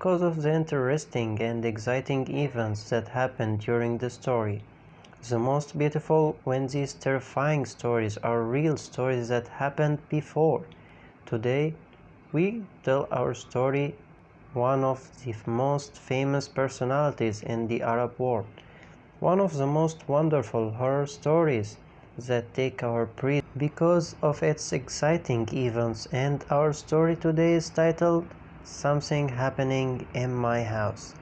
because of the interesting and exciting events that happened during the story. The most beautiful when these terrifying stories are real stories that happened before. Today, we tell our story one of the most famous personalities in the Arab world, one of the most wonderful horror stories that take our breath because of its exciting events, and our story today is titled Something Happening in My House.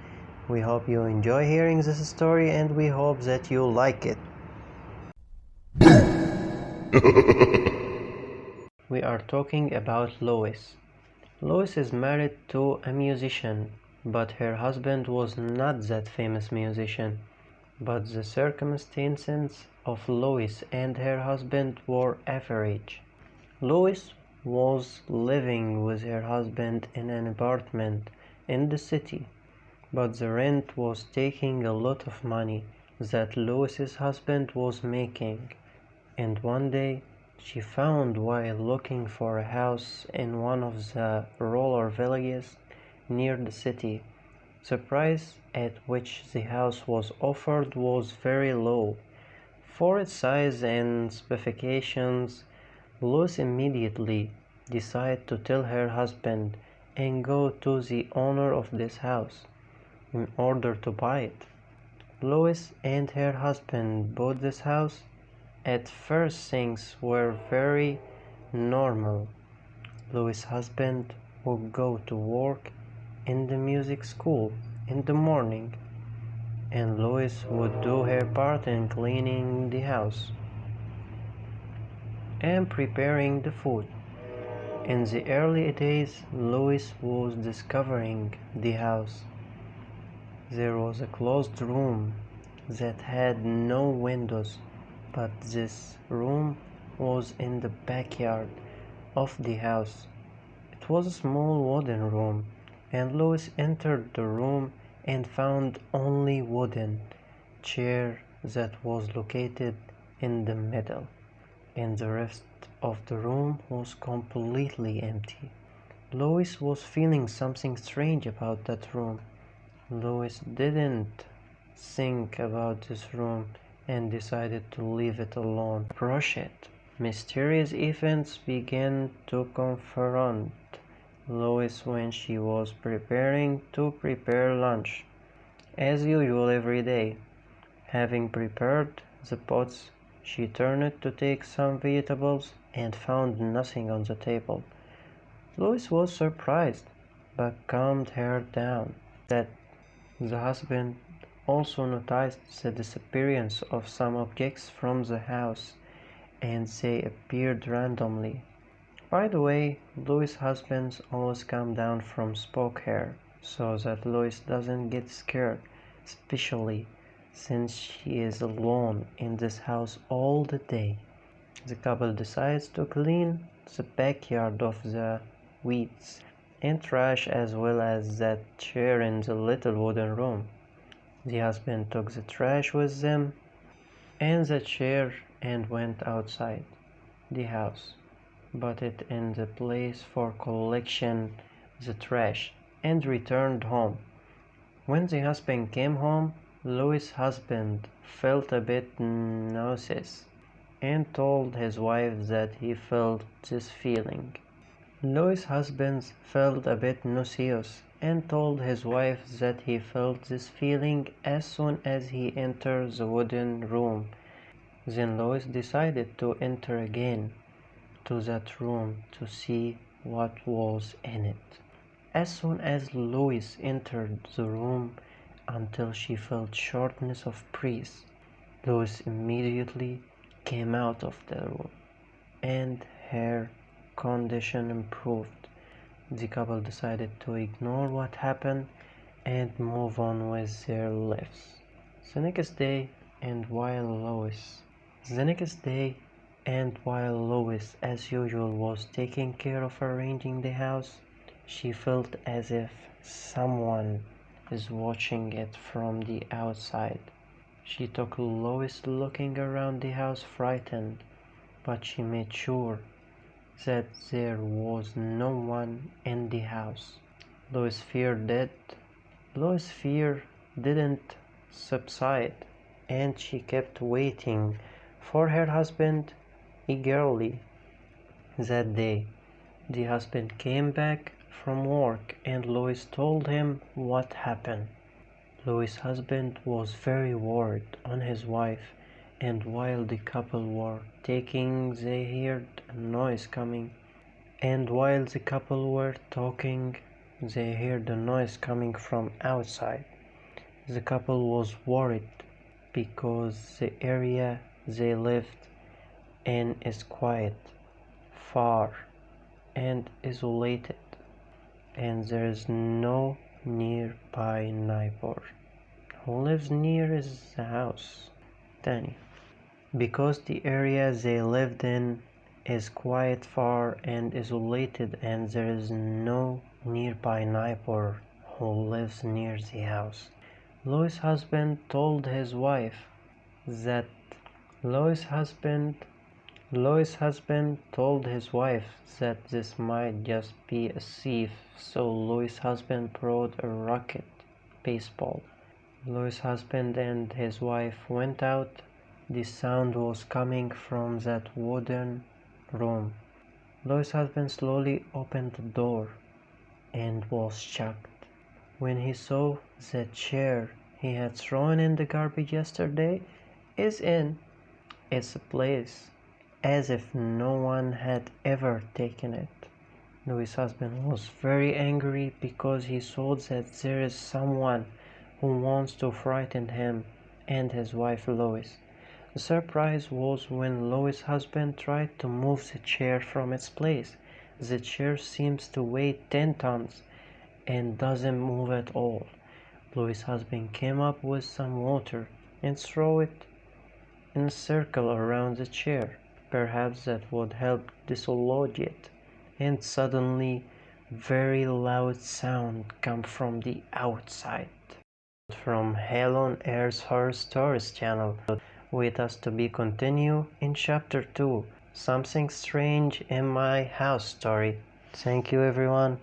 We hope you enjoy hearing this story and we hope that you like it. We are talking about Lois. Lois is married to a musician, but her husband was not that famous musician. But the circumstances of Lois and her husband were average. Lois was living with her husband in an apartment in the city, but the rent was taking a lot of money that Lois's husband was making, and one day she found while looking for a house in one of the rural villages near the city. The price at which the house was offered was very low. For its size and specifications, Lois immediately decided to tell her husband and go to the owner of this house in order to buy it. Lois and her husband bought this house. At first things were very normal. Lois' husband would go to work in the music school in the morning, and Lois would do her part in cleaning the house and preparing the food. In the early days, Lois was discovering the house. There was a closed room that had no windows, but this room was in the backyard of the house. It was a small wooden room, and Lois entered the room and found only wooden chair that was located in the middle, and the rest of the room was completely empty. Lois was feeling something strange about that room. Lois didn't think about this room and decided to leave it alone. Approach it. Mysterious events began to confront Lois when she was preparing to prepare lunch. As usual every day, having prepared the pots, she turned to take some vegetables and found nothing on the table. Lois was surprised, but calmed her down. That the husband also noticed the disappearance of some objects from the house, and they appeared randomly. By the way, Lois' husbands always come down from spoke her, so that Lois doesn't get scared, especially since she is alone in this house all the day. The couple decides to clean the backyard of the weeds and trash as well as that chair in the little wooden room. The husband took the trash with them and the chair and went outside the house, put it in the place for collection the trash, and returned home. When the husband came home, Lois' husband felt a bit nauseous and told his wife that he felt this feeling. Lois' husband felt a bit nauseous and told his wife that he felt this feeling as soon as he entered the wooden room. Then Lois decided to enter again to that room to see what was in it. As soon as Lois entered the room until she felt shortness of breath, Lois immediately came out of the room and her condition improved. The couple decided to ignore what happened and move on with their lives. The next day, and while Lois the next day, and while Lois, as usual, was taking care of arranging the house, she felt as if someone is watching it from the outside. She took Lois looking around the house frightened, but she made sure that there was no one in the house. Lois' fear did. Lois' fear didn't subside, and she kept waiting for her husband eagerly. That day, the husband came back from work and Lois told him what happened. Lois' husband was very worried on his wife, and while the couple were talking, they heard a noise coming. And while the couple were talking, they heard a noise coming from outside. The couple was worried because the area they lived in is quiet, far, and isolated, and there is no nearby neighbor who lives near is the house. Danny. Because the area they lived in is quiet, far, and isolated, and there is no nearby neighbor who lives near the house. Lois' husband told his wife that Lois' husband told his wife that this might just be a thief, so Lois' husband brought a rocket baseball. Lois' husband and his wife went out. The sound was coming from that wooden room. Lois' husband slowly opened the door and was shocked when he saw the chair he had thrown in the garbage yesterday is in its place, as if no one had ever taken it. Louis' husband was very angry because he saw that there is someone who wants to frighten him and his wife Lois. The surprise was when Lois' husband tried to move the chair from its place. The chair seems to weigh 10 tons and doesn't move at all. Lois' husband came up with some water and threw it in a circle around the chair. Perhaps that would help dislodge it. And suddenly, very loud sound come from the outside. From Hell on Earth Horror Stories channel. With us to be continue in chapter 2, Something Strange in My House story. Thank you everyone.